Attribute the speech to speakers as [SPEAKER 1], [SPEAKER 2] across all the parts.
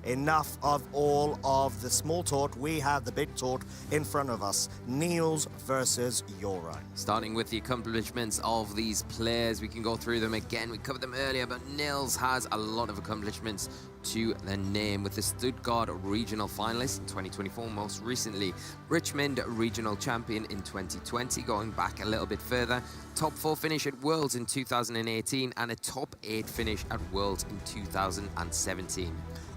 [SPEAKER 1] enough of all of the small talk. We have the big talk in front of us. Nils versus Jorijn.
[SPEAKER 2] Starting with the accomplishments of these players, we can go through them again. We covered them earlier, but Nils has a lot of accomplishments to their name, with the Stuttgart Regional Finalist in 2024, most recently Richmond Regional Champion in 2020, going back a little bit further, top 4 finish at Worlds in 2018, and a top 8 finish at Worlds in 2017.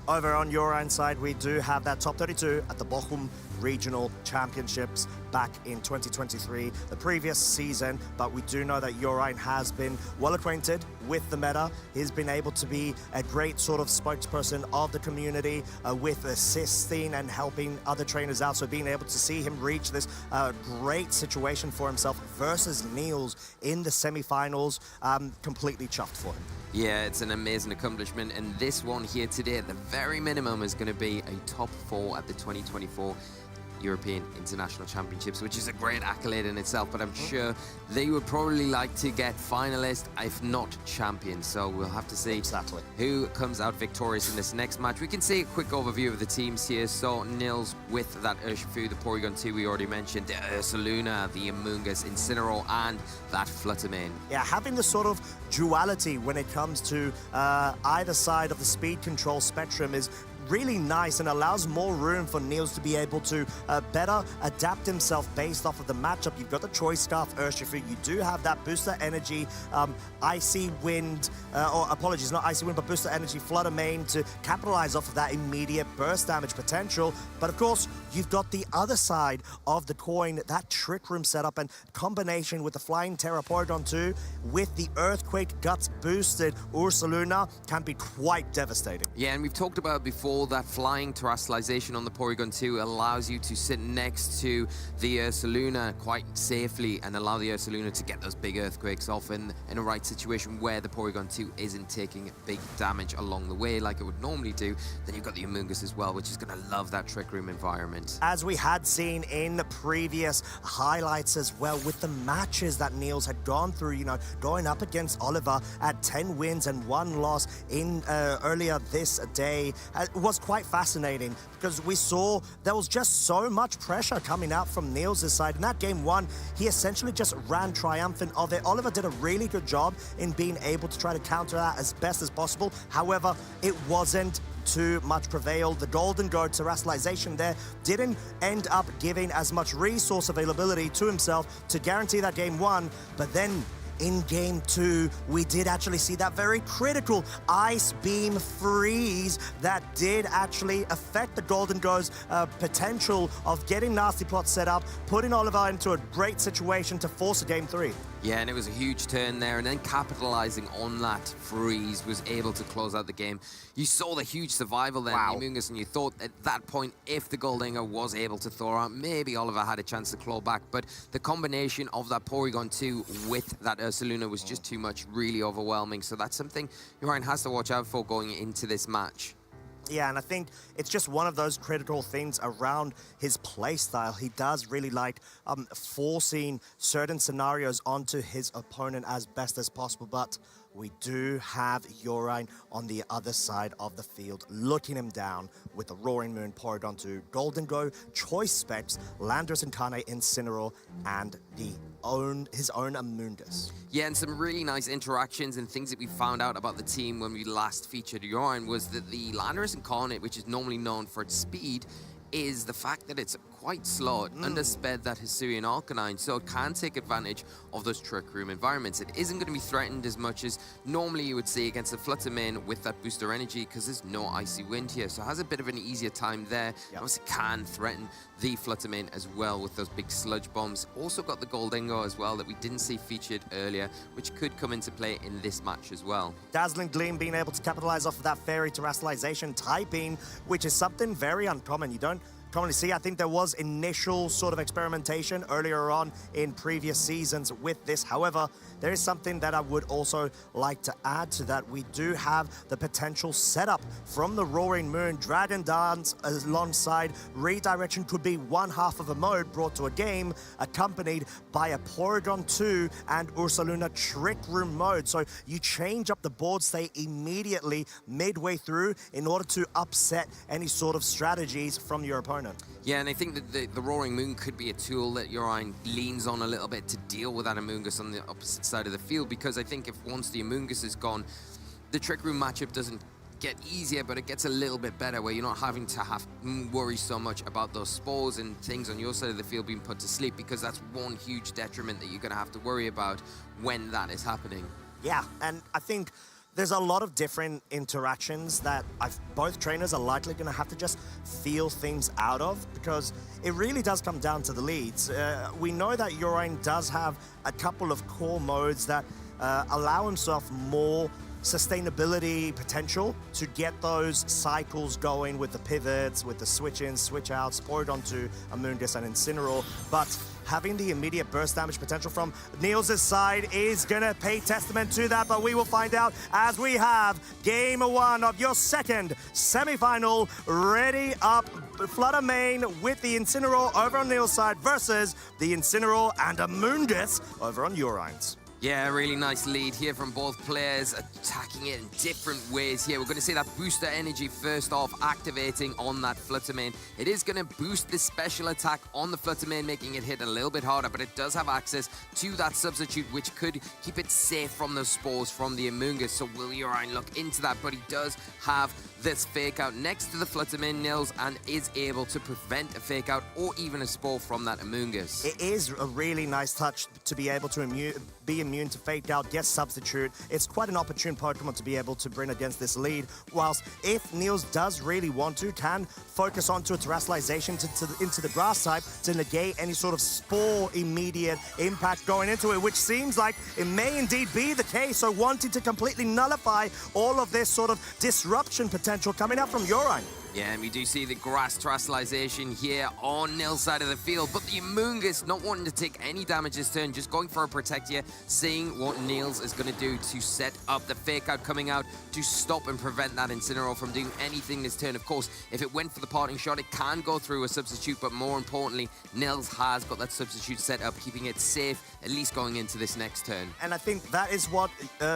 [SPEAKER 1] Over on Jorijn's side, we do have that top 32 at the Bochum Regional Championships back in 2023, the previous season. But we do know that Jorijn has been well acquainted with the meta. He's been able to be a great sort of spokesperson of the community with assisting and helping other trainers out. So being able to see him reach this great situation for himself versus Nils in the semi-finals, completely chuffed for him.
[SPEAKER 2] Yeah, it's an amazing accomplishment, and this one here today, at the very minimum, is going to be a top 4 at the 2024 European International Championships, which is a great accolade in itself, but I'm sure they would probably like to get finalist, if not champion. So we'll have to see
[SPEAKER 1] exactly
[SPEAKER 2] who comes out victorious in this next match. We can see a quick overview of the teams here. So Nils with that Urshifu, the Porygon 2 we already mentioned, the Ursaluna, the Amoonguss, Incineroar, and that Fluttermane.
[SPEAKER 1] Yeah, having the sort of duality when it comes to either side of the speed control spectrum is really nice and allows more room for Nils to be able to better adapt himself based off of the matchup. You've got the Choice Scarf Urshifu, you do have that Booster Energy Icy Wind, or apologies, not Icy Wind, but Booster Energy Fluttermane to capitalize off of that immediate burst damage potential. But of course, you've got the other side of the coin, that Trick Room setup and combination with the Flying Terra Porygon 2 with the Earthquake Guts boosted Ursaluna can be quite devastating.
[SPEAKER 2] Yeah, and we've talked about it before, that flying terrestrialization on the Porygon 2 allows you to sit next to the Ursaluna quite safely and allow the Ursaluna to get those big earthquakes off in a right situation where the Porygon 2 isn't taking big damage along the way like it would normally do. Then you've got the Amoonguss as well, which is going to love that Trick Room environment.
[SPEAKER 1] As we had seen in the previous highlights as well, with the matches that Nils had gone through, you know, going up against Oliver at 10 wins and 1 loss in earlier this day, was quite fascinating because we saw there was just so much pressure coming out from Nils' side. In that game 1, he essentially just ran triumphant of it. Oliver did a really good job in being able to try to counter that as best as possible. However, it wasn't too much prevailed. The Golden Guard terrestrialization there didn't end up giving as much resource availability to himself to guarantee that game 1, but then in game 2, we did actually see that very critical Ice Beam freeze that did actually affect the Golden Girl's potential of getting Nasty Plot set up, putting Oliver into a great situation to force a game 3.
[SPEAKER 2] Yeah, and it was a huge turn there, and then capitalizing on that freeze was able to close out the game. You saw the huge survival there in the Amoonguss, and you thought at that point, if the Goldinger was able to thaw out, maybe Oliver had a chance to claw back, but the combination of that Porygon 2 with that Ursaluna was just too much, really overwhelming. So that's something Jorijn has to watch out for going into this match.
[SPEAKER 1] Yeah, and I think it's just one of those critical things around his playstyle. He does really like forcing certain scenarios onto his opponent as best as possible, but we do have Jorijn on the other side of the field, looking him down with the Roaring Moon, Porygon 2, Golden Go, Choice Specs, Landorus Incarnate, Incineroar, and his own Amoonguss.
[SPEAKER 2] Yeah, and some really nice interactions and things that we found out about the team when we last featured Jorijn was that the Landorus Incarnate, which is normally known for its speed, is the fact that it's quite slow. It undersped that Hisuian Arcanine, so it can take advantage of those Trick Room environments. It isn't going to be threatened as much as normally you would see against the Fluttermane with that Booster Energy because there's no Icy Wind here, so it has a bit of an easier time there. Obviously can threaten the Fluttermane as well with those big Sludge Bombs. Also got the Goldingo as well that we didn't see featured earlier, which could come into play in this match as well.
[SPEAKER 1] Dazzling Gleam being able to capitalize off of that Fairy Terrestrialization typing, which is something very uncommon. You don't commonly see. I think there was initial sort of experimentation earlier on in previous seasons with this. However, there is something that I would also like to add to that. We do have the potential setup from the Roaring Moon. Dragon Dance alongside Redirection could be one half of a mode brought to a game, accompanied by a Porygon 2 and Ursaluna Trick Room mode. So you change up the board state immediately midway through in order to upset any sort of strategies from your opponent.
[SPEAKER 2] Yeah, and I think that the Roaring Moon could be a tool that Jorijn leans on a little bit to deal with that Amoonguss on the opposite side of the field, because I think if once the Amoonguss is gone, the Trick Room matchup doesn't get easier, but it gets a little bit better, where you're not having to worry so much about those spores and things on your side of the field being put to sleep, because that's one huge detriment that you're going to have to worry about when that is happening.
[SPEAKER 1] Yeah, and I think there's a lot of different interactions that both trainers are likely going to have to just feel things out of, because it really does come down to the leads. We know that Jorijn does have a couple of core modes that allow himself more sustainability potential to get those cycles going with the pivots, with the switch-ins, switch-outs, Porygon 2, Amoonguss, and Incineroar. But having the immediate burst damage potential from Nils' side is going to pay testament to that, but we will find out as we have Game 1 of your second semi-final ready up. Flutter Mane with the Incineroar over on Nils' side versus the Incineroar and Amoonguss over on Jorijn's.
[SPEAKER 2] Yeah, really nice lead here from both players, attacking it in different ways here. We're going to see that booster energy first off activating on that Flutter Mane. It is going to boost the special attack on the Flutter Mane, making it hit a little bit harder, but it does have access to that substitute, which could keep it safe from the spores from the Amoonguss. So will Jorijn look into that? But he does have this fake out next to the Flutter Mane, Nils, and is able to prevent a fake out or even a spore from that Amoonguss.
[SPEAKER 1] It is a really nice touch to be able to be immune to fake out, get substitute. It's quite an opportune Pokemon to be able to bring against this lead, whilst if Nils does really want to, can focus onto a Terrestrialization into the grass type to negate any sort of spore immediate impact going into it, which seems like it may indeed be the case. So wanting to completely nullify all of this sort of disruption potential coming out from Jorijn.
[SPEAKER 2] Yeah, and we do see the grass Terrestrialization here on Nils' side of the field, but the Amoonguss not wanting to take any damage this turn, just going for a Protect here, seeing what Nils is going to do to set up the fake out coming out to stop and prevent that Incineroar from doing anything this turn. Of course, if it went for the parting shot, it can go through a substitute, but more importantly, Nils has got that substitute set up, keeping it safe, at least going into this next turn.
[SPEAKER 1] And I think that is what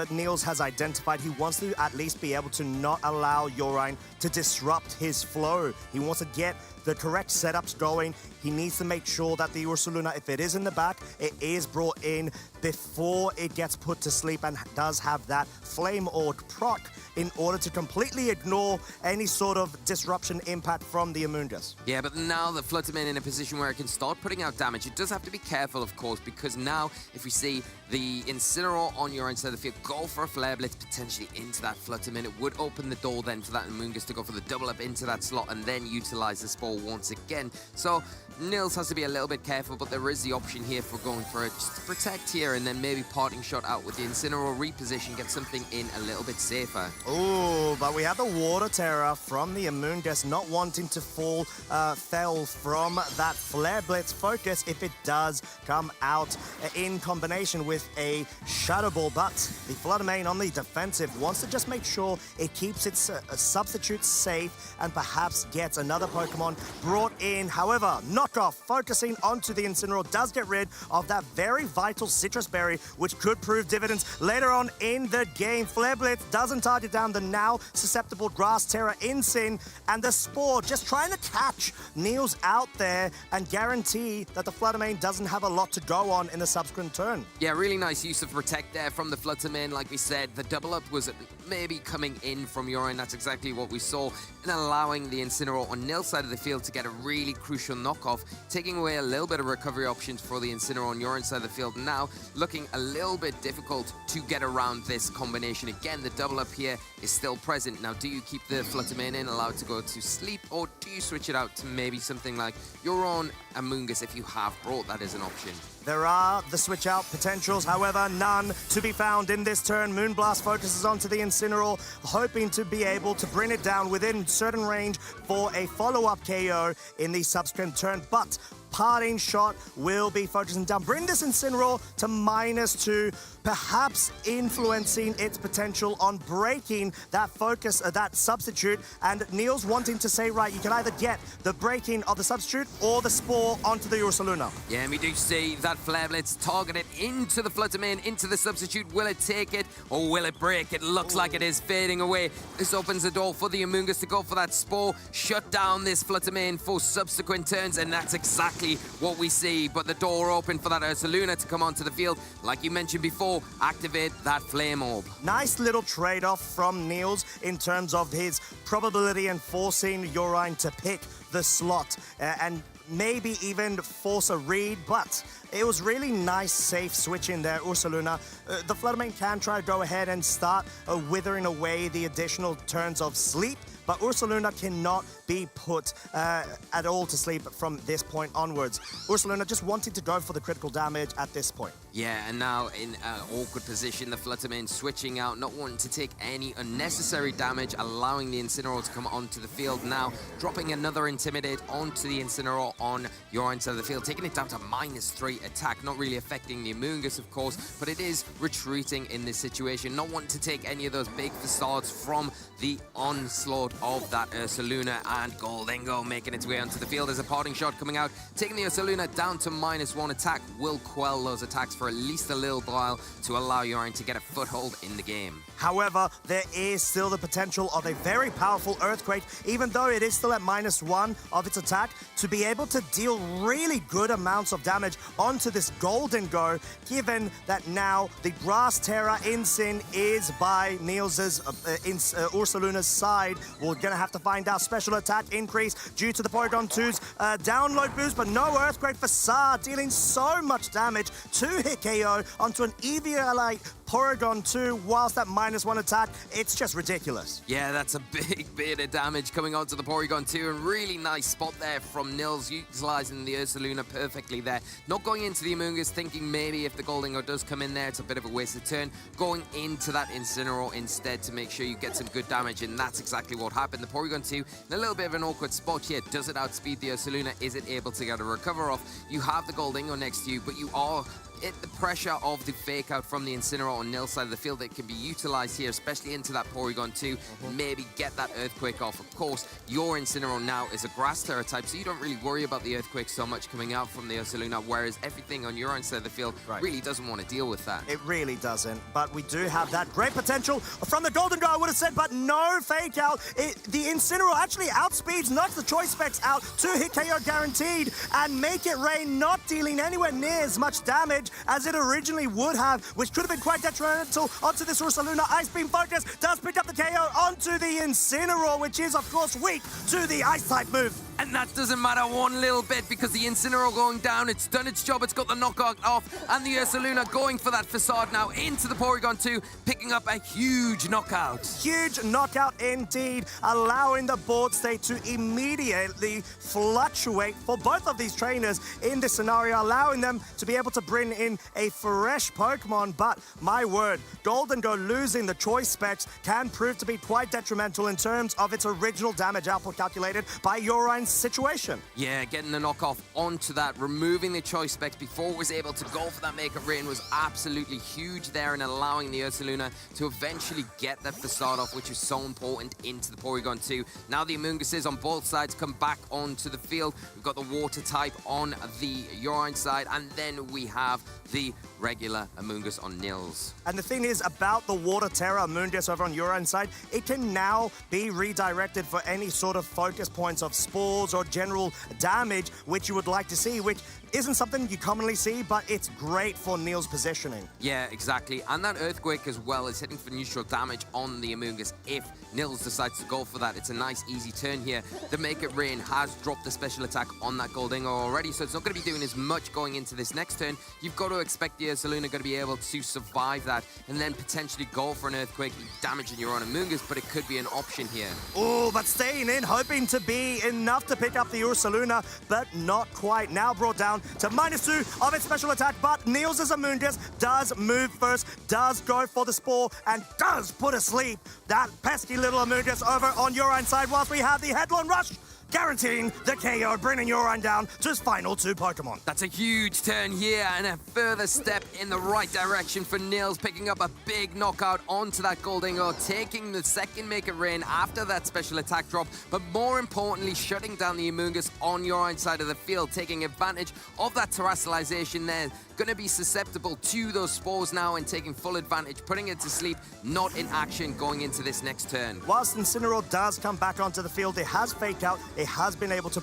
[SPEAKER 1] Nils has identified. He wants to at least be able to not allow Jorijn to disrupt his flow. He wants to get the correct setups going. He needs to make sure that the Ursaluna, if it is in the back, it is brought in before it gets put to sleep and does have that Flame Orb proc in order to completely ignore any sort of disruption impact from the Amoonguss.
[SPEAKER 2] Yeah, but now the Flutter Mane in a position where it can start putting out damage. It does have to be careful, of course, because now if we see the Incineroar on your side of the field go for a Flare Blitz potentially into that Flutter Mane, it would open the door then for that Amoonguss to go for the double up into that slot and then utilize the Spore once again. So Nils has to be a little bit careful, but there is the option here for going for it just to protect here and then maybe parting shot out with the Incineroar reposition, get something in a little bit safer.
[SPEAKER 1] Oh, but we have the Water Terror from the Amoonguss not wanting to fall fell from that Flare Blitz focus if it does come out in combination with a Shadow Ball. But the Flutter Mane on the defensive wants to just make sure it keeps its substitutes safe and perhaps gets another Pokemon brought in. However, Knockoff focusing onto the Incineroar does get rid of that very vital Citrus Berry, which could prove dividends later on in the game. Flare Blitz doesn't target down the now susceptible Grass Terror Incin, and the Spore just trying to catch Nils out there and guarantee that the Flutter Mane doesn't have a lot to go on in the subsequent turn.
[SPEAKER 2] Yeah, really nice use of Protect there from the Flutter Mane. Like we said, the double up was maybe coming in from Jorijn. That's exactly what we saw, and allowing the Incineroar on Nils' side of the field to get a really crucial knockoff, taking away a little bit of recovery options for the Incineroar on Jorijn's side of the field. Now looking a little bit difficult to get around this combination. Again, the double up here is still present. Now, do you keep the Flutter Mane in, allowed to go to sleep, or do you switch it out to maybe something like your own Amoonguss if you have brought that as an option?
[SPEAKER 1] There are the switch out potentials, however, none to be found in this turn. Moonblast focuses onto the Incineroar, hoping to be able to bring it down within certain range for a follow-up KO in the subsequent turn. But parting shot will be focusing down. Bring this Incineroar to -2, perhaps influencing its potential on breaking that focus, that substitute. And Nils wanting to say, right, you can either get the breaking of the substitute or the Spore onto the Ursaluna.
[SPEAKER 2] Yeah, and we do see that Flare Blitz targeted into the Flutter Mane, into the substitute. Will it take it or will it break? It looks like it is fading away. This opens the door for the Amoonguss to go for that Spore, shut down this Flutter Mane for subsequent turns, and that's exactly what we see. But the door open for that Ursaluna to come onto the field. Like you mentioned before, activate that Flame Orb.
[SPEAKER 1] Nice little trade-off from Nils in terms of his probability and forcing Jorijn to pick the slot and maybe even force a read, but it was really nice, safe switching there, Ursaluna. The Fluttermane can try to go ahead and start withering away the additional turns of sleep, but Ursaluna cannot be put at all to sleep from this point onwards. Ursaluna just wanting to go for the critical damage at this point.
[SPEAKER 2] Yeah, and now in an awkward position, the Fluttermane switching out, not wanting to take any unnecessary damage, allowing the Incineroar to come onto the field now, dropping another Intimidate onto the Incineroar on your side of the field, taking it down to -3 attack, not really affecting the Amoonguss, of course, but it is retreating in this situation, not wanting to take any of those big facades from the onslaught of that Ursaluna, and Gholdengo making its way onto the field as a parting shot coming out, taking the Ursaluna down to -1 attack, will quell those attacks for at least a little while to allow Jorijn to get a foothold in the game.
[SPEAKER 1] However, there is still the potential of a very powerful Earthquake, even though it is still at -1 of its attack, to be able to deal really good amounts of damage onto this Gholdengo, given that now the Grass Terra Incin is by Nils's Ursaluna's side. We're going to have to find out special attack increase due to the Porygon 2's download boost, but no Earthquake Facade, dealing so much damage. 2-hit KO onto an Eviolite Porygon 2 whilst at -1 attack. It's just ridiculous.
[SPEAKER 2] Yeah, that's a big bit of damage coming onto the Porygon 2, and really nice spot there from Nils, utilizing the Ursaluna perfectly there. Not going into the Amoonguss, thinking maybe if the Gholdengo does come in there, it's a bit of a wasted turn. Going into that Incineroar instead to make sure you get some good damage, and that's exactly what happened. The Porygon 2 in a little bit of an awkward spot here. Does it outspeed the Ursaluna? Is it able to get a recover off? You have the Gholdengo next to you, but you are at the pressure of the fake out from the Incineroar on Nils' side of the field that can be utilized here, especially into that Porygon 2, maybe get that Earthquake off. Of course, your Incineroar now is a Grass Terra type, so you don't really worry about the Earthquake so much coming out from the Ursaluna, whereas everything on your own side of the field really doesn't want to deal with that.
[SPEAKER 1] It really doesn't, but we do have that great potential from the Gholdengo, I would have said, but no fake out. The Incineroar actually outspeeds, knocks the Choice Specs out, 2-hit KO guaranteed, and Make It Rain not dealing anywhere near as much damage as it originally would have, which could have been quite detrimental onto this Ursaluna. Ice Beam Focus does pick up the KO onto the Incineroar, which is, of course, weak to the Ice-type move.
[SPEAKER 2] And that doesn't matter one little bit, because the Incineroar going down, it's done its job, it's got the knockout off, and the Ursaluna going for that Facade now into the Porygon 2, picking up a huge knockout.
[SPEAKER 1] Huge knockout indeed, allowing the board state to immediately fluctuate for both of these trainers in this scenario, allowing them to be able to bring in a fresh Pokemon. But my word, Gholdengo losing the Choice Specs can prove to be quite detrimental in terms of its original damage output calculated by Jorijn situation.
[SPEAKER 2] Yeah, getting the knockoff onto that, removing the Choice Specs before it was able to go for that Make It Rain was absolutely huge there, and allowing the Ursaluna to eventually get that Facade off, which is so important into the Porygon 2. Now the Amoongusses on both sides come back onto the field. We've got the Water type on the Jorijn side, and then we have the regular Amoonguss on Nils.
[SPEAKER 1] And the thing is about the Water Terra Amoonguss over on Jorijn side, it can now be redirected for any sort of focus points of spores or general damage which you would like to see, which isn't something you commonly see, but it's great for Nils' positioning.
[SPEAKER 2] Yeah, exactly. And that Earthquake as well is hitting for neutral damage on the Amoonguss if Nils decides to go for that. It's a nice, easy turn here. The Make It Rain has dropped the special attack on that Gholdengo already, so it's not going to be doing as much going into this next turn. You've got to expect the Ursaluna going to be able to survive that and then potentially go for an Earthquake, damaging your own Amoonguss, but it could be an option here.
[SPEAKER 1] Oh, but staying in, hoping to be enough to to pick up the Ursaluna, but not quite. Now brought down to -2 of its special attack, but Nils' Amoonguss does move first, does go for the Spore, and does put asleep that pesky little Amoonguss over on Jorijn's side, whilst we have the Headlong Rush, guaranteeing the KO, bringing Jorijn down to his final 2 Pokemon.
[SPEAKER 2] That's a huge turn here and a further step in the right direction for Nils, picking up a big knockout onto that Goldingo, taking the second Make It Rain after that special attack drop, but more importantly, shutting down the Amoonguss on Jorijn's side of the field, taking advantage of that terrestrialization there. Going to be susceptible to those spores now and taking full advantage, putting it to sleep, not in action going into this next turn.
[SPEAKER 1] Whilst Incineroar does come back onto the field, it has Fake Out. It has been able to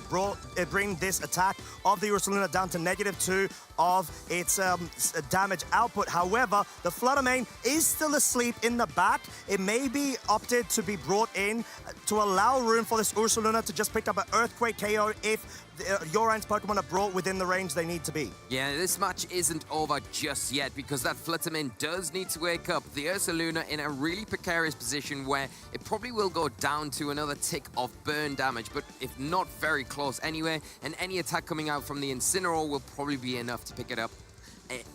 [SPEAKER 1] bring this attack of the Ursaluna down to -2 of its damage output. However, the Flutter Mane is still asleep in the back. It may be opted to be brought in to allow room for this Ursaluna to just pick up an Earthquake KO if Jorijn's Pokemon are brought within the range they need to be.
[SPEAKER 2] Yeah, this match isn't over just yet because that Fluttermane does need to wake up. The Ursaluna in a really precarious position where it probably will go down to another tick of burn damage, but if not very close anyway, and any attack coming out from the Incineroar will probably be enough to pick it up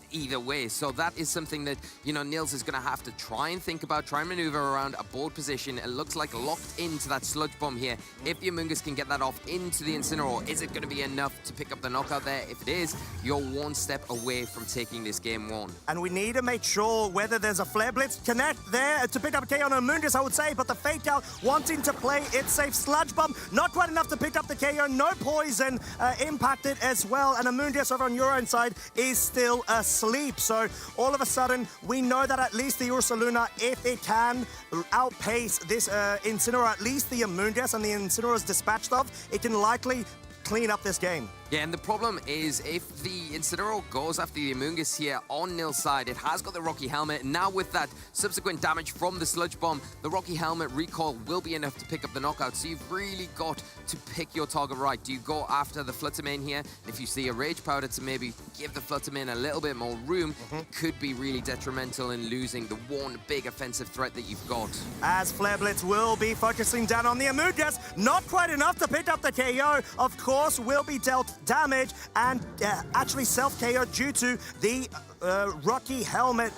[SPEAKER 2] either way. So that is something that, you know, Nils is going to have to try and think about, try and maneuver around a board position. It looks like locked into that Sludge Bomb here. If the Amoonguss can get that off into the Incineroar, is it going to be enough to pick up the knockout there? If it is, you're one step away from taking this game 1.
[SPEAKER 1] And we need to make sure whether there's a Flare Blitz connect there to pick up a KO on Amoonguss, I would say, but the Fake Out wanting to play it safe. Sludge Bomb, not quite enough to pick up the KO. No poison impacted as well, and Amoonguss over on your own side is still asleep. So all of a sudden, we know that at least the Ursaluna, if it can outpace this Incineroar, at least the Amoonguss and the Incineroar is dispatched of, it can likely clean up this game.
[SPEAKER 2] Yeah, and the problem is if the Incineroar goes after the Amoonguss here on Nils' side, it has got the Rocky Helmet. Now with that subsequent damage from the Sludge Bomb, the Rocky Helmet recall will be enough to pick up the knockout. So you've really got to pick your target right. Do you go after the Fluttermane here? If you see a Rage Powder to maybe give the Fluttermane a little bit more room, it could be really detrimental in losing the one big offensive threat that you've got.
[SPEAKER 1] As Flare Blitz will be focusing down on the Amoonguss, not quite enough to pick up the KO. Of course, will be dealt damage and actually self-KO due to the Rocky Helmet.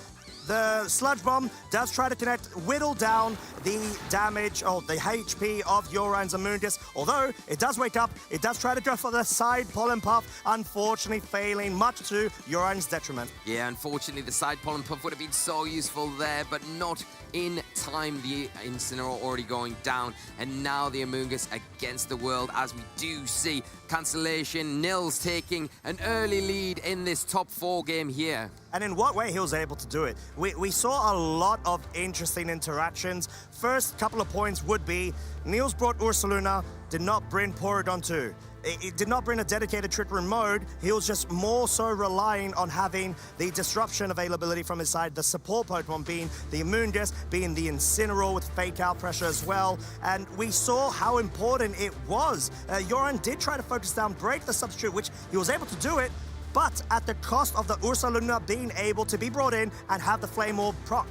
[SPEAKER 1] The Sludge Bomb does try to connect, whittle down the damage, or the HP of Jorijn's Amoonguss. Although it does wake up, it does try to go for the side Pollen Puff, unfortunately failing, much to Jorijn's detriment.
[SPEAKER 2] Yeah, unfortunately the side Pollen Puff would have been so useful there, but not in time. The Incineroar already going down, and now the Amoonguss against the world, as we do see cancellation. Nils taking an early lead in this top 4 game here.
[SPEAKER 1] And in what way he was able to do it? We saw a lot of interesting interactions. First couple of points would be, Nils brought Ursaluna, did not bring Porygon 2. It did not bring a dedicated Trick Room mode. He was just more so relying on having the disruption availability from his side, the support Pokemon being the Amoonguss, being the Incineroar with Fake Out pressure as well. And we saw how important it was. Jorijn did try to focus down, break the substitute, which he was able to do it, but at the cost of the Ursaluna being able to be brought in and have the Flame Orb proc.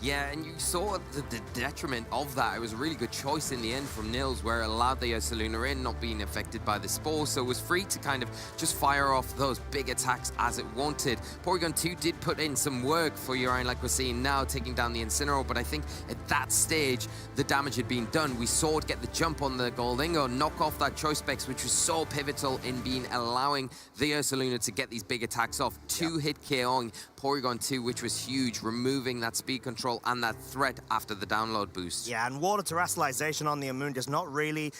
[SPEAKER 2] Yeah, and you saw the detriment of that. It was a really good choice in the end from Nils, where it allowed the Ursaluna in, not being affected by the Spore, so it was free to kind of just fire off those big attacks as it wanted. Porygon 2 did put in some work for Jorijn, like we're seeing now, taking down the Incineroar, but I think at that stage, the damage had been done. We saw it get the jump on the Goldingo, knock off that Choice Specs, which was so pivotal in allowing the Ursaluna to get these big attacks off. 2-hit KOing Porygon 2, which was huge, removing that speed control and that threat after the download boost.
[SPEAKER 1] Yeah, and water terrestrialization on the Amoonguss not really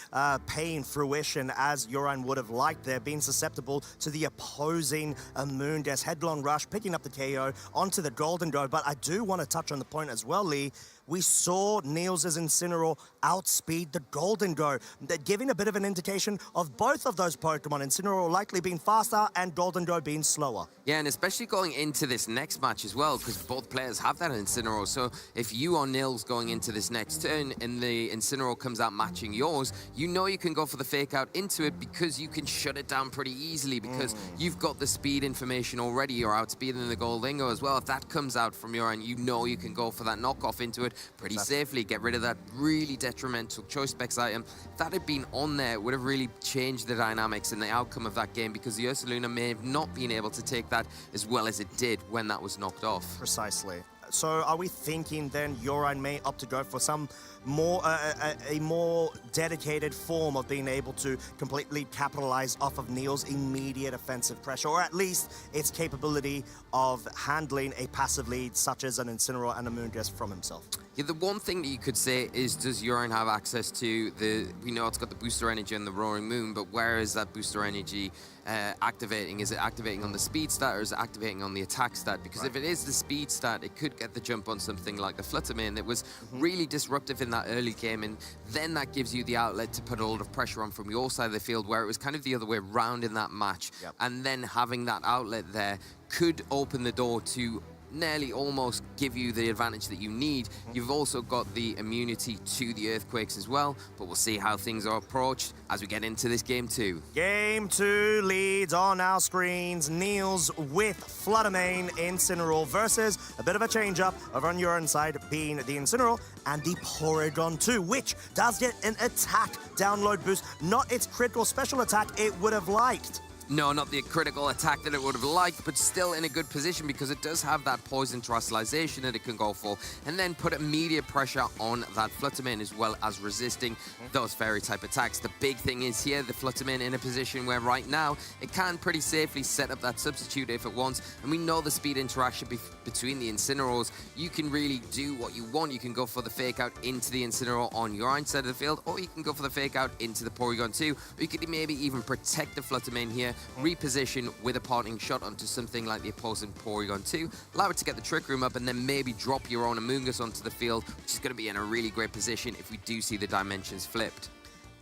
[SPEAKER 1] paying fruition as Jorijn would have liked there, being susceptible to the opposing Amoonguss. Headlong Rush, picking up the KO onto the Goldingo. But I do want to touch on the point as well, Lee. We saw Nils' Incineroar outspeed the Goldingo, giving a bit of an indication of both of those Pokemon, Incineroar likely being faster and Goldingo being slower.
[SPEAKER 2] Yeah, and especially going into this next match as well, because both players have that Incineroar. So if you are Nils going into this next turn and the Incineroar comes out matching yours, you know you can go for the Fake Out into it because you can shut it down pretty easily because you've got the speed information already. You're outspeeding the Goldingo as well. If that comes out from your end, you know you can go for that knockoff into it. pretty safely, get rid of that really detrimental choice specs item. If that had been on there, it would have really changed the dynamics and the outcome of that game, because the Ursaluna may have not been able to take that as well as it did when that was knocked off.
[SPEAKER 1] Precisely. So are we thinking then Jorijn may opt to go for some more a more dedicated form of being able to completely capitalize off of Nils' immediate offensive pressure, or at least its capability of handling a passive lead such as an Incineroar and a Moongus from himself?
[SPEAKER 2] Yeah, the one thing that you could say is, does Jorijn have access to the... We know it's got the booster energy and the Roaring Moon, but where is that booster energy activating? Is it activating on the speed stat, or is it activating on the attack stat? Because if it is the speed stat, it could get the jump on something like the Fluttermane that was really disruptive in that early game, and then that gives you the outlet to put a lot of pressure on from your side of the field, where it was kind of the other way around in that match. And then having that outlet there could open the door to nearly almost give you the advantage that you need. You've also got the immunity to the earthquakes as well, but we'll see how things are approached as we get into this game 2.
[SPEAKER 1] Game 2 leads on our screens. Nils with Fluttermane Incineroar versus a bit of a change-up over on your side, being the Incineroar and the Porygon 2, which does get an attack download boost, not its critical special attack it would have liked.
[SPEAKER 2] No, not the critical attack that it would have liked, but still in a good position because it does have that poison terrestrialization that it can go for, and then put immediate pressure on that Fluttermane as well as resisting those fairy type attacks. The big thing is here, the Fluttermane in a position where right now it can pretty safely set up that substitute if it wants, and we know the speed interaction between the Incineroars. You can really do what you want. You can go for the fake out into the Incineroar on your own side of the field, or you can go for the fake out into the Porygon 2, or you could maybe even protect the Fluttermane here, reposition with a parting shot onto something like the opposing Porygon 2, allow it to get the Trick Room up, and then maybe drop your own Amoonguss onto the field, which is going to be in a really great position if we do see the dimensions flipped.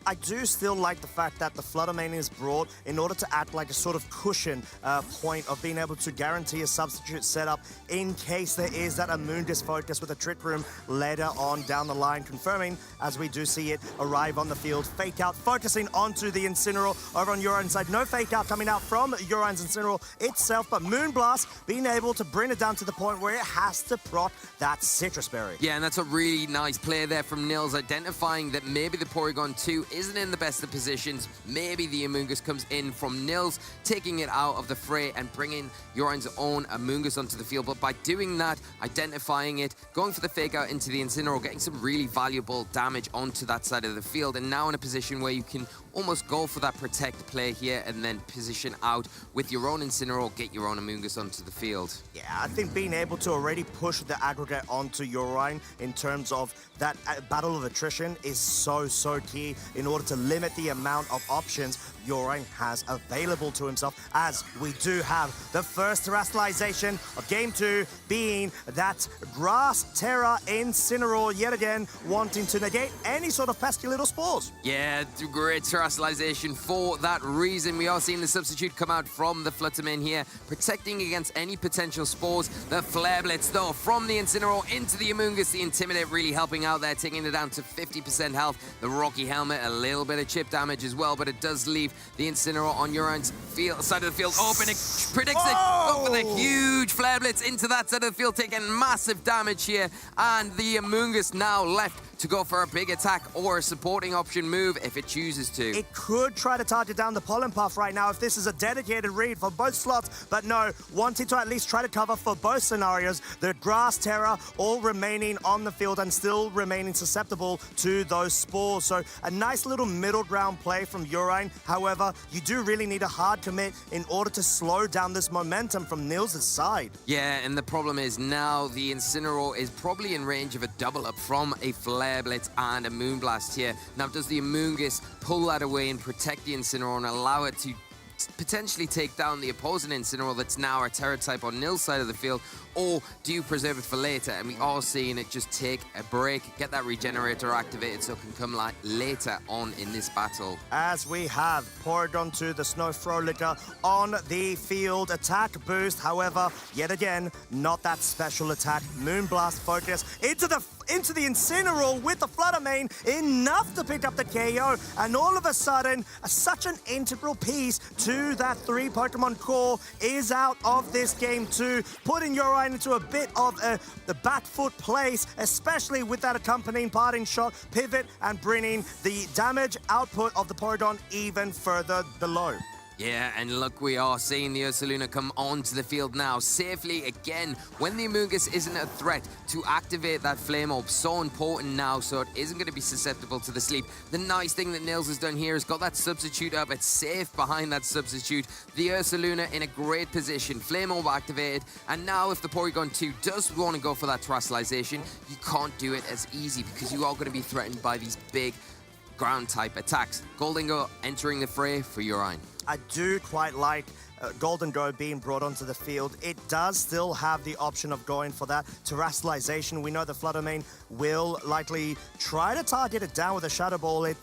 [SPEAKER 1] I do still like the fact that the Fluttermane is brought in order to act like a sort of cushion point of being able to guarantee a substitute setup in case there is that Amoonguss focus with a Trick Room later on down the line, confirming as we do see it arrive on the field. Fake out, focusing onto the Incineroar over on Jorijn's side. No fake out coming out from Jorijn's Incineroar itself, but Moonblast being able to bring it down to the point where it has to proc that Citrus Berry.
[SPEAKER 2] Yeah, and that's a really nice play there from Nils, identifying that maybe the Porygon 2 isn't in the best of positions. Maybe the Amoonguss comes in from Nils, taking it out of the fray and bringing Jorijn's own Amoonguss onto the field. But by doing that, identifying it, going for the fake out into the Incineroar, getting some really valuable damage onto that side of the field, and now in a position where you can almost go for that protect play here and then position out with your own Incineroar, get your own Amoonguss onto the field.
[SPEAKER 1] Yeah, I think being able to already push the aggregate onto Jorijn in terms of that battle of attrition is so key in order to limit the amount of options Jorijn has available to himself, as we do have the first terrestrialization of Game 2 being that Grass Terra Incineroar yet again wanting to negate any sort of pesky little spores.
[SPEAKER 2] Yeah, great terrestrialization for that reason. We are seeing the substitute come out from the Fluttermane here, protecting against any potential spores. The Flare Blitz, though, from the Incineroar into the Amoonguss. The Intimidate really helping out there, taking it down to 50% health. The Rocky Helmet, a little bit of chip damage as well, but it does leave the Incineroar on Jorijn's side of the field open. It predicts it. Go for the huge Flare Blitz into that side of the field, taking massive damage here. And the Amoonguss now left to go for a big attack or a supporting option move if it chooses to.
[SPEAKER 1] It could try to target down the Pollen Puff right now if this is a dedicated read for both slots, but no, wanting to at least try to cover for both scenarios. The Grass Terra all remaining on the field and still remaining susceptible to those spores. So a nice little middle ground play from Jorijn. However, you do really need a hard commit in order to slow down this momentum from Nils' side.
[SPEAKER 2] Yeah, and the problem is now the Incineroar is probably in range of a double up from a Flare Blitz and a Moonblast here. Now, does the Amoonguss pull that away and protect the Incineroar and allow it to potentially take down the opposing Incineroar that's now a Terra type on Nils' side of the field, or do you preserve it for later? And we are seeing it just take a break, get that regenerator activated so it can come later on in this battle.
[SPEAKER 1] As we have Porygon 2, the Snow Frolicker, on the field. Attack boost, however, yet again, not that special attack. Moonblast focus into the into the Incineroar with the Flutter Mane, enough to pick up the KO, and all of a sudden, such an integral piece to that 3 Pokemon core is out of this game too, putting Jorijn into a bit of the back foot place, especially with that accompanying parting shot, pivot, and bringing the damage output of the Porygon even further below.
[SPEAKER 2] Yeah, and look, we are seeing the Ursaluna come onto the field now safely again. When the Amoonguss isn't a threat, to activate that Flame Orb, so important now, so it isn't going to be susceptible to the sleep. The nice thing that Nils has done here is got that substitute up. It's safe behind that substitute. The Ursaluna in a great position. Flame Orb activated, and now if the Porygon 2 does want to go for that Terastallization, you can't do it as easy because you are going to be threatened by these big ground-type attacks. Goldingo entering the fray for Jorijn.
[SPEAKER 1] I do quite like Goldengo being brought onto the field. It does still have the option of going for that Terastallization. We know the Flutter Mane will likely try to target it down with a Shadow Ball. It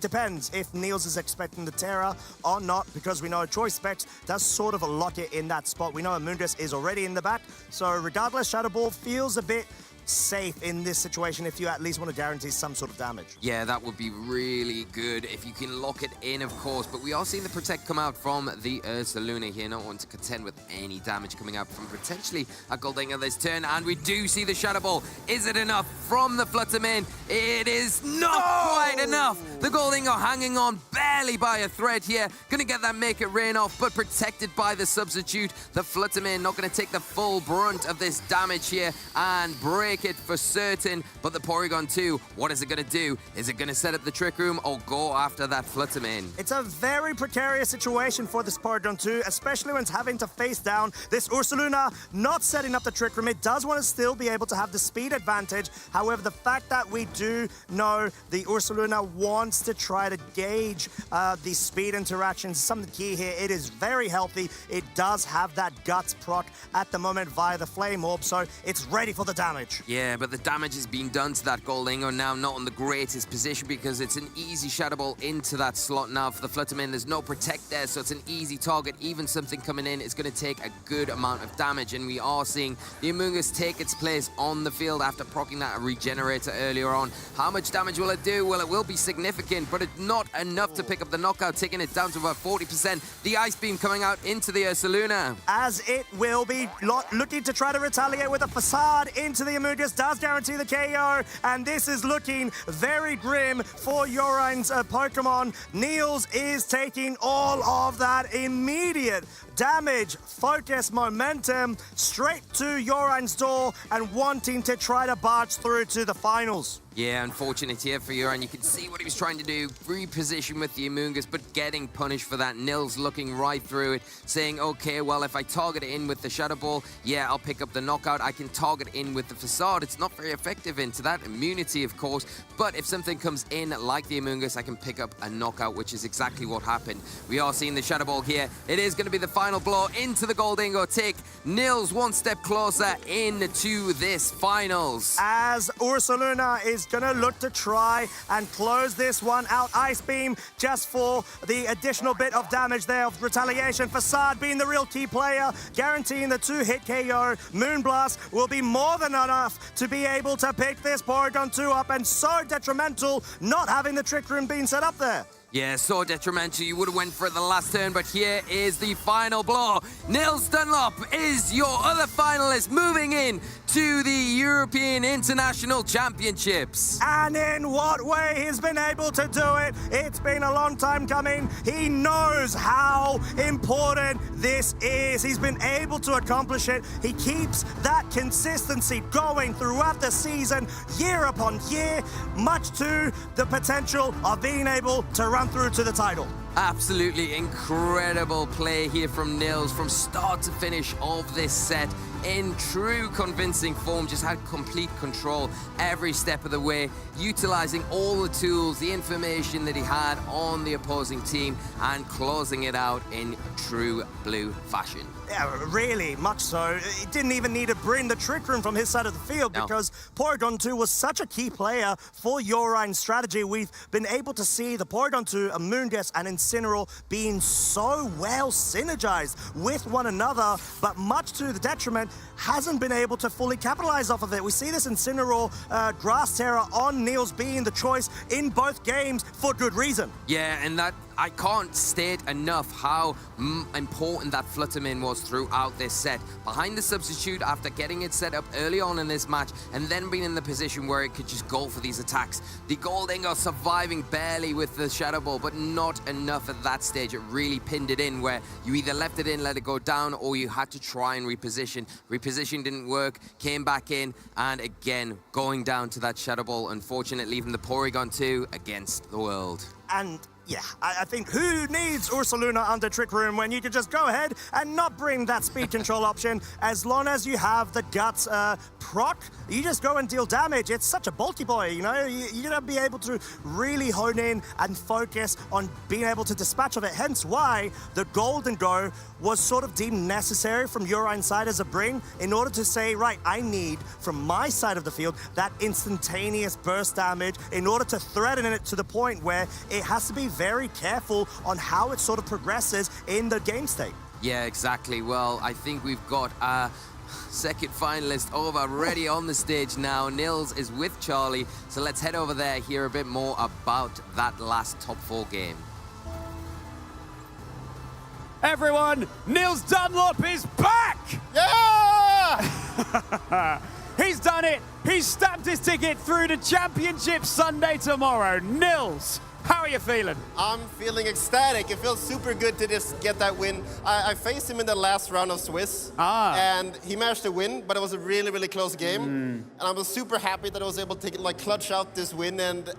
[SPEAKER 1] depends if Nils is expecting the Terra or not, because we know Choice Specs does sort of lock it in that spot. We know Amoonguss is already in the back, so regardless, Shadow Ball feels a bit safe in this situation if you at least want to guarantee some sort of damage.
[SPEAKER 2] Yeah, that would be really good if you can lock it in, of course. But we are seeing the Protect come out from the Ursaluna here. Not one to contend with any damage coming out from potentially a Goldingo this turn. And we do see the Shadow Ball. Is it enough from the Flutter Mane? It is not quite enough. The Goldingo hanging on barely by a thread here. Gonna get that Make It Rain off, but protected by the substitute. The Flutter Mane not gonna take the full brunt of this damage here and break it for certain. But the Porygon 2, what is it going to do? Is it going to set up the Trick Room or go after that Flutter Mane?
[SPEAKER 1] It's a very precarious situation for this Porygon 2, especially when it's having to face down this Ursaluna, not setting up the Trick Room. It does want to still be able to have the speed advantage. However, the fact that we do know the Ursaluna wants to try to gauge the speed interactions is something key here. It is very healthy. It does have that Guts proc at the moment via the Flame Orb, so it's ready for the damage.
[SPEAKER 2] Yeah, but the damage is being done to that Goldingo now, not in the greatest position because it's an easy Shadow Ball into that slot now for the Flutter Mane. There's no Protect there, so it's an easy target. Even something coming in is going to take a good amount of damage, and we are seeing the Amoonguss take its place on the field after proccing that Regenerator earlier on. How much damage will it do? Well, it will be significant, but it's not enough to pick up the knockout, taking it down to about 40%. The Ice Beam coming out into the Ursaluna.
[SPEAKER 1] As it will be looking to try to retaliate with a Facade into the Amoonguss. Does guarantee the KO, and this is looking very grim for Jorijn's Pokemon. Nils is taking all of that immediate damage, focus, momentum straight to Jorijn's door and wanting to try to barge through to the finals.
[SPEAKER 2] Yeah, unfortunate here for Jorijn. You can see what he was trying to do, reposition with the Amoonguss, but getting punished for that. Nils looking right through it, saying, okay, well, if I target it in with the Shadow Ball, yeah, I'll pick up the knockout. I can target in with the Facade. It's not very effective into that immunity, of course, but if something comes in like the Amoonguss, I can pick up a knockout, which is exactly what happened. We are seeing the Shadow Ball here. It is going to be the final blow into the Goldingo. Take Nils one step closer into this finals.
[SPEAKER 1] As Ursaluna is going to look to try and close this one out. Ice Beam just for the additional bit of damage there of retaliation. Facade being the real key player, guaranteeing the 2-hit KO. Moonblast will be more than enough to be able to pick this Porygon 2 up, and so detrimental not having the Trick Room being set up there.
[SPEAKER 2] Yeah, so detrimental. You would have went for it the last turn, but here is the final blow. Nils Dunlop is your other finalist, moving in to the European International Championships.
[SPEAKER 1] And in what way he's been able to do it. It's been a long time coming. He knows how important this is. He's been able to accomplish it. He keeps that consistency going throughout the season, year upon year, much to the potential of being able to run through to the title.
[SPEAKER 2] Absolutely incredible play here from Nils from start to finish of this set. In true convincing form, just had complete control every step of the way, utilizing all the tools, the information that he had on the opposing team, and closing it out in true blue fashion.
[SPEAKER 1] Yeah, really, much so. It didn't even need to bring the Trick Room from his side of the field because Porygon 2 was such a key player for Jorijn's strategy. We've been able to see the Porygon 2, Amoonguss, and Incineroar being so well synergized with one another, but much to the detriment Jorijn hasn't been able to fully capitalize off of it. We see this Incineroar Grass Terror on Nils being the choice in both games for good reason.
[SPEAKER 2] Yeah, and that I can't state enough how important that Flutterman was throughout this set. Behind the substitute after getting it set up early on in this match and then being in the position where it could just go for these attacks. The Goldinger surviving barely with the Shadow Ball, but not enough at that stage. It really pinned it in where you either left it in, let it go down, or you had to try and reposition. Reposition didn't work, came back in, and again, going down to that Shadow Ball, unfortunately leaving the Porygon 2 against the world.
[SPEAKER 1] And yeah, I think who needs Ursaluna under Trick Room when you can just go ahead and not bring that speed control option as long as you have the Guts proc, you just go and deal damage. It's such a bulky boy, you know? You're going to be able to really hone in and focus on being able to dispatch of it, hence why the Golden Go was sort of deemed necessary from Jorijn's side as a bring in order to say, right, I need from my side of the field that instantaneous burst damage in order to threaten it to the point where it has to be very careful on how it sort of progresses in the game state.
[SPEAKER 2] Yeah, exactly. Well, I think we've got a second finalist over ready on the stage now. Nils is with Charlie, so let's head over there, hear a bit more about that last top 4 game.
[SPEAKER 3] Everyone, Nils Dunlop is back!
[SPEAKER 4] Yeah!
[SPEAKER 3] He's done it! He's stamped his ticket through to Championship Sunday tomorrow. Nils, how are you feeling?
[SPEAKER 4] I'm feeling ecstatic. It feels super good to just get that win. I faced him in the last round of Swiss, and he managed to win, but it was a really, really close game. And I was super happy that I was able to clutch out this win. And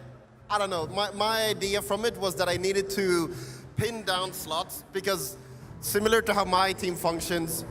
[SPEAKER 4] I don't know, my idea from it was that I needed to pin down slots because similar to how my team functions,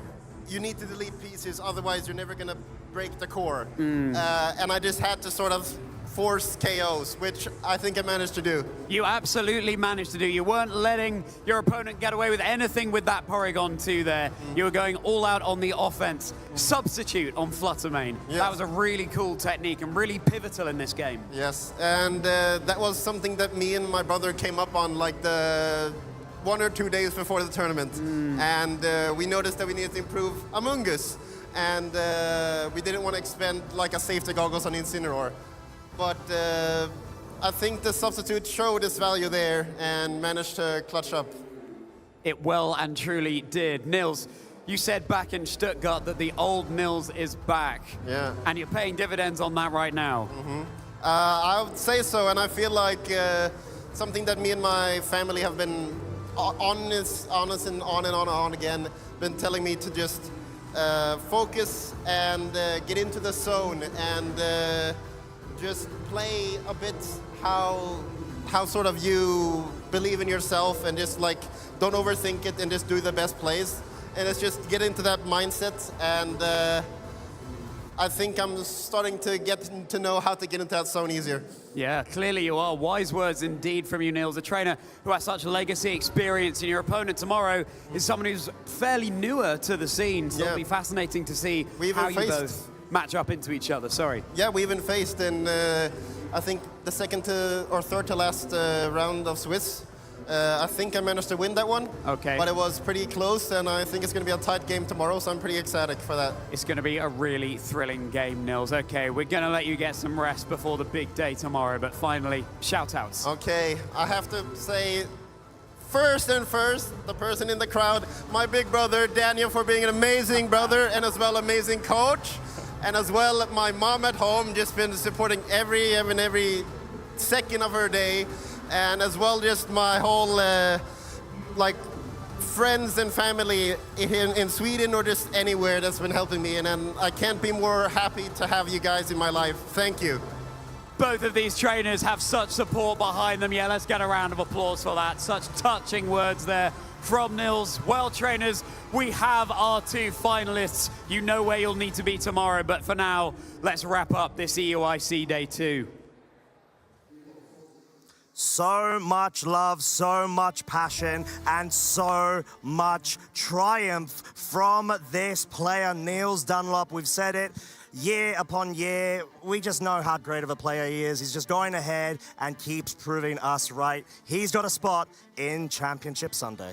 [SPEAKER 4] you need to delete pieces, otherwise you're never gonna break the core. And I just had to sort of force KOs, which I think I managed to do.
[SPEAKER 3] You absolutely managed to do. You weren't letting your opponent get away with anything with that Porygon 2 there. You were going all out on the offense. Substitute on Fluttermane.
[SPEAKER 4] Yes.
[SPEAKER 3] That was a really cool technique and really pivotal in this game.
[SPEAKER 4] Yes, and that was something that me and my brother came up on like the 1 or 2 days before the tournament. And we noticed that we needed to improve Among Us. And we didn't want to expend like a safety goggles on Incineroar. But I think the substitute showed its value there and managed to clutch up.
[SPEAKER 3] It well and truly did. Nils, you said back in Stuttgart that the old Nils is back.
[SPEAKER 4] Yeah.
[SPEAKER 3] And you're paying dividends on that right now.
[SPEAKER 4] I would say so, and I feel like something that me and my family have been honest and on again, been telling me to just focus and get into the zone and just play a bit how sort of you believe in yourself and just like don't overthink it and just do the best plays. And it's just get into that mindset, and I think I'm starting to get to know how to get into that zone easier.
[SPEAKER 3] Yeah, clearly you are. Wise words indeed from you, Nils, a trainer who has such legacy experience, and your opponent tomorrow is someone who's fairly newer to the scene, so it'll be fascinating to see how you both match up into each other. Sorry.
[SPEAKER 4] Yeah, we even faced in, I think, the second to or third to last round of Swiss. I think I managed to win that one.
[SPEAKER 3] Okay.
[SPEAKER 4] But it was pretty close, and I think it's going to be a tight game tomorrow, so I'm pretty ecstatic for that.
[SPEAKER 3] It's going to be a really thrilling game, Nils. Okay, we're going to let you get some rest before the big day tomorrow, but finally, shout-outs.
[SPEAKER 4] Okay, I have to say, first, the person in the crowd, my big brother, Daniel, for being an amazing brother and as well amazing coach. And as well, my mom at home, just been supporting every second of her day. And as well, just my whole, like, friends and family in Sweden or just anywhere that's been helping me. And I can't be more happy to have you guys in my life. Thank you.
[SPEAKER 3] Both of these trainers have such support behind them. Yeah, let's get a round of applause for that. Such touching words there from Nils. Well, trainers, we have our 2 finalists. You know where you'll need to be tomorrow, but for now, let's wrap up this EUIC Day 2.
[SPEAKER 1] So much love, so much passion, and so much triumph from this player, Nils Dunlop. We've said it year upon year. We just know how great of a player he is. He's just going ahead and keeps proving us right. He's got a spot in Championship Sunday.